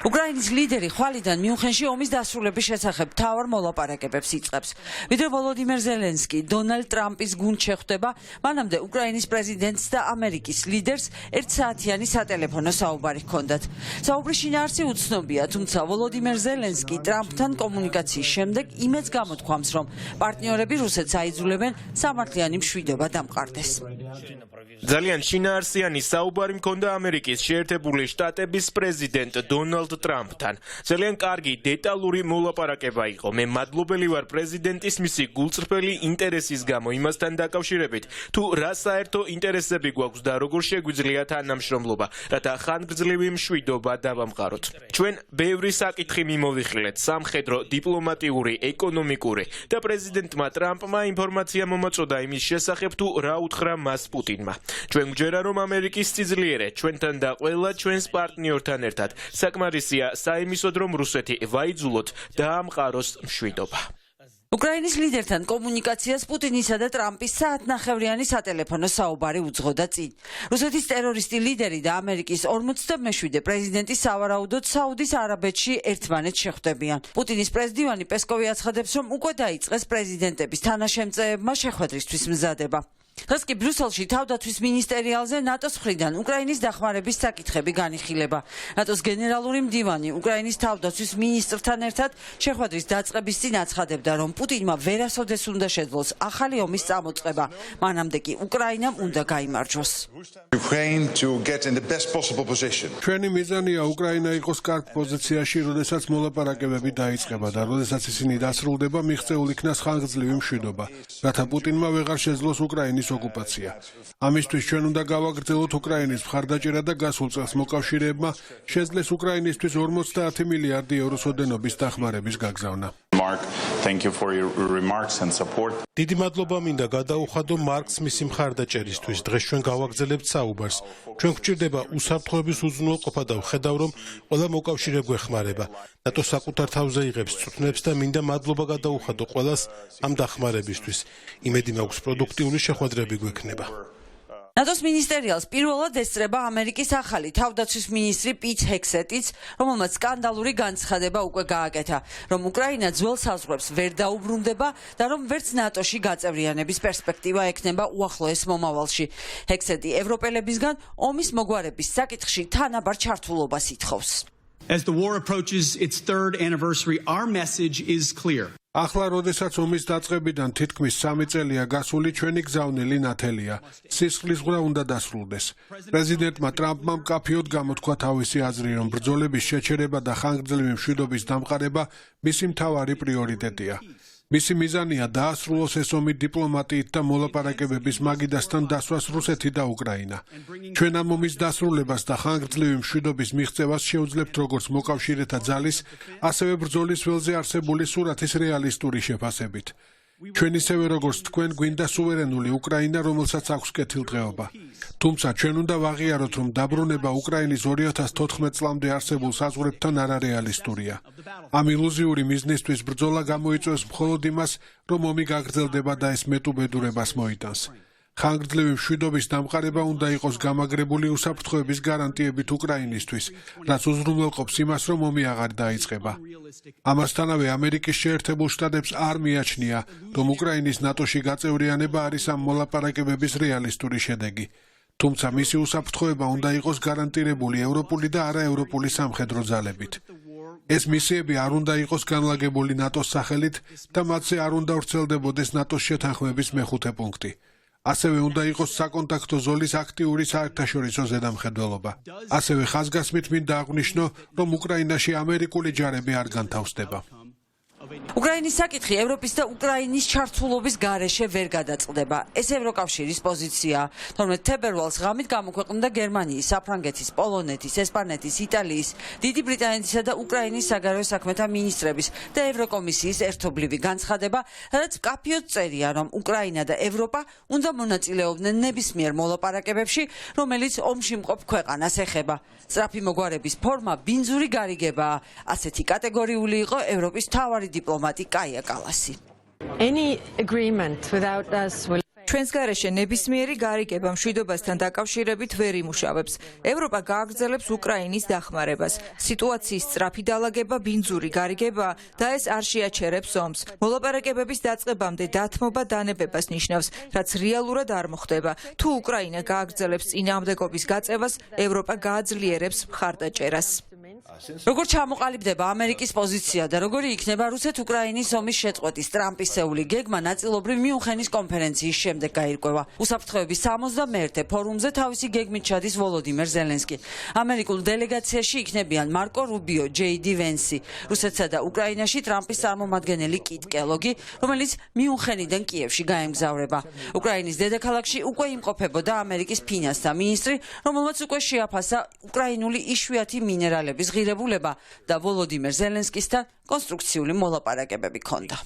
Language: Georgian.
უკრაინის ლიდერი ხვალიდან მიუნხენში ომის დასრულების შესახებ მთავარ მოლაპარაკებებს იწყებს. ვიდრე ვოლოდიმერ ზელენსკი დონალდ ტრამპის გუნდს შეხვდება, მანამდე უკრაინის პრეზიდენტს და ამერიკის ლიდერს 1 საათიანი სატელეფონო საუბარი ჰქონდათ. საუბრის შინაარსი უცნობია, თუმცა ვოლოდიმერ ზელენსკი ტრამპთან კომუნიკაციის შემდეგ იმედს გამოთქვამს, რომ პარტნიორები რუსეთს აიძულებენ სამართლიანი მშვიდობა დამყარდეს. ძალიან შინაარსიანი საუბარი მქონდა ამერიკის შეერთებული შტატების პრეზიდენტ დონალდ ტრამპთან. ძალიან კარგი დეტალური მოლაპარაკება იყო. მე მადლობელი ვარ პრეზიდენტის მისი გულწრფელი ინტერესის გამო იმასთან დაკავშირებით, თუ რა საერთო ინტერესები გვაქვს და როგორ შეგვიძლია თანამშრომლობა, რათა ხანგრძლივი მშვიდობა დავამყაროთ. ჩვენ ბევრი საკითხი მიმოვიხილეთ, სამხედრო, დიპლომატიური, ეკონომიკური და პრეზიდენტმა ტრამპმა ინფორმაცია მომაწოდა იმის შესახებ, თუ რა უთხრა მას პუტინმა. ჩვენ გვჯერა, რომ ამერიკის სიძლიერე ჩვენთან და ყველა ჩვენს პარტნიორთან ერთად საკმარისია საიმისოდ, რომ რუსეთი ვაიძულოთ და ამყაროს მშვიდობა. უკრაინის ლიდერთან კომუნიკაციას პუტინისა და ტრამპის საათნახევრიანი სატელეფონო საუბარი უძღოდა წინ. რუსეთის ტერორისტი ლიდერი და ამერიკის 47 პრეზიდენტი სავარაუდოდ საუდის არაბეთში ერთმანეთს შეხვდებიან. პუტინის პრეზდივანი პესკოვი აცხადებს, რომ უკვე დაიწყეს პრეზიდენტების თანაშემწეებმა შეხვედრისთვის მზადება. დღეს კი ბრიუსელში თავდაცვის მინისტერიალზე ნატოს მხრიდან უკრაინის დახმარების საკითხები განიხილება. ნატოს გენერალური მდივანი უკრაინის თავდაცვის მინისტრთან ერთად შეხვედრის დაწყების წინ აცხადებდა, რომ პუტინმა ვერასოდეს უნდა შეძლოს ახალი ომის წამოწყება, მანამდე კი უკრაინამ უნდა გაიმარჯვოს. ჩვენი მიზანია უკრაინა იყოს კარგ პოზიციაში, როდესაც მოლაპარაკებები დაიწყება და როდესაც ისინი დასრულდება, მიღწეულ იქნას ხანგრძლივი მშვიდობა, რათა პუტინმა ვეღარ შეძლოს უკრაინის ოკუპაცია. ამისთვის ჩვენ უნდა გავაგრძელოთ უკრაინის მხარდაჭერა და გასულ წელს მოკავშირეებმა შეძლეს უკრაინისთვის 50 მილიარდი ევროს ოდენობის დახმარების გაგზავნა. დიდი მადლობა მინდა გადაუხადო მარკს მისი მხარდაჭერისთვის. დღეს ჩვენ გავაგრძელებთ საუბარს. ჩვენ გვჭირდება უსაფრთხოების უზრუნველყოფა და ვხედავ, რომ ყველა მოკავშირე გვეხმარება. ნატო საკუთარ თავზე იღებს წვრთნებს და მინდა მადლობა გადაუხადო ყველას ამ დახმარებისთვის. იმედი მაქვს პროდუქტიული შეხვედრები გვექნება. ნატოს მინისტერიალს პირველად ესწრება ამერიკის ახალი თავდაცვის მინისტრი პიტ ჰექსეტიც, რომელმაც სკანდალური განცხადება უკვე გააკეთა, რომ უკრაინა ძველ საზღვრებს ვერ დაუბრუნდება და რომ ვერც ნატოში გაწევრიანების პერსპექტივა ექნება უახლოეს მომავალში. ჰექსეტი ევროპელებისგან ომის მოგვარების საკითხში თანაბარ ჩართულობას ითხოვს. As the war approaches its 3rd anniversary, our message is clear. ახლა, როდესაც ომის დაწყებიდან თითქმის 3 წელია გასული, ჩვენი გზავნილი ნათელია. სისხლის ღრა უნდა დასრულდეს. პრეზიდენტმა ტრამპმა მკაფიოდ გამოთქვა თავისი აზრი, რომ ბრძოლების შეჩერება და ხანგრძლივი მშვიდობის დამყარება მისი მთავარი პრიორიტეტია. მისი მიზანია დაასრულოს ეს ომი დიპლომატიით და მოლაპარაკებების მაგიდასთან დასვას რუსეთი და უკრაინა. ჩვენ ამ ომის დასრულებას და ხანგრძლივი მშვიდობის მიღწევას შევძლებთ როგორც მოკავშირეთა ძალის, ასევე ბრძოლის ველზე არსებული სურათის რეალისტური შეფასებით. ჩვენ ისევე როგორც თქვენ გვინდა სუვერენული უკრაინა, რომელსაც აქვს კეთილდღეობა. თუმცა ჩვენ უნდა ვაღიაროთ, რომ დაბრუნება უკრაინის 2014 წლამდე არსებულ საზღვრებთან არარეალისტურია. ამ ილუზიური მიზნისთვის ბრძოლა გამოიწვევს მხოლოდ იმას, რომ ომი გაგრძელდება და ეს მეტუბედურებას მოიტანს. ხანგრძლივი მშვიდობის დამყარება უნდა იყოს გამაგრებული უსაფრთხოების გარანტიებით უკრაინისთვის, რაც უზრუნველყოფს იმას, რომ ომი აღარ დაიწყება. ამასთანავე ამერიკის შეერთებულ შტატებს არ მიაჩნია, რომ უკრაინის ნატოში გაწევრიანება არის ამ მოლაპარაკებების რეალისტური შედეგი. თუმცა მისი უსაფრთხოება უნდა იყოს გარანტირებული ევროპული და არაევროპული სამხედრო ძალებით. ეს მისიები არ უნდა იყოს განლაგებული ნატოს სახელით და მათზე არ უნდა ვრცელდებოდეს ნატოს შეთანხმების მეხუთე პუნქტი. ასევე უნდა იყოს საკონტაქტო ზოლის აქტიური საერთაშორისო ზედამხედველობა. ასევე ხაზგასმით მინდა აღვნიშნო, რომ უკრაინაში ამერიკული ჯარები არ განთავსდება. უკრაინის საკითხი ევროპის და უკრაინის ჩართულობის გარეშე ვერ გადაწყდება. ეს ევროკავშირის პოზიციაა. 12 თებერვალს ღამით გამოქვეყნდა გერმანიის, საფრანგეთის, პოლონეთის, ესპანეთის, იტალიის, დიდი ბრიტანეთისა და უკრაინის საგარეო საქმეთა მინისტრების და ევროკომისიის ერთობლივი განცხადება, სადაც მკაფიოდ წერია, რომ უკრაინა და ევროპა უნდა მონაწილეობდნენ ნებისმიერ მოლაპარაკებებში, რომელიც ომში მყოფ ქვეყანას ეხება. სწრაფი მოგვარების ფორმა ბინძური გარიგებაა. ასეთი კატეგორიული იყო ევროპის მთავარი დიპლომატი კაია კალასი. ჩვენს გარეშე ნებისმიერი გარიგება მშვიდობასთან დაკავშირებით ვერ იმუშავებს. ევროპა გააგრძელებს უკრაინის დახმარებას. სიტუაციის სწრაფი დალაგება ბინძური გარიგებაა და ეს არ შეაჩერებს ომს. მოლაპარაკებების დაწყებამდე დათმობა დანებებას ნიშნავს, რაც რეალურად არ მოხდება. თუ უკრაინა გააგრძელებს წინააღმდეგობის გაწევას, ევროპა გააძლიერებს მხარდაჭერას. როგორ ჩამოყალიბდება ამერიკის პოზიცია და როგორი იქნება რუსეთ-უკრაინის ომის შეწყვეტის ტრამპისეული გეგმა ნაწილობრივ მიუნხენის კონფერენციის შემდეგ გაირკვევა. უსაფრთხოების 61-ე ფორუმზე თავისი გეგმით ჩადის ვოლოდიმერ ზელენსკი. ამერიკულ დელეგაციაში იქნებიან მარკო რუბიო, ჯეიდი ვენსი, რუსეთსა და უკრაინაში ტრამპის წარმომადგენელი კიტ კელოგი, რომელიც მიუნხენიდან კიევში გაემგზავრება. უკრაინის დედაქალაქში უკვე იმყოფებოდა ამერიკის ფინანსთა მინისტრი, რომელმაც უკვე შეაფასა უკრაინული იშვიათი მინერალების ღირებულება და ვოლოდიმერ ზელენსკისთან კონსტრუქციული მოლაპარაკებები ჰქონდა.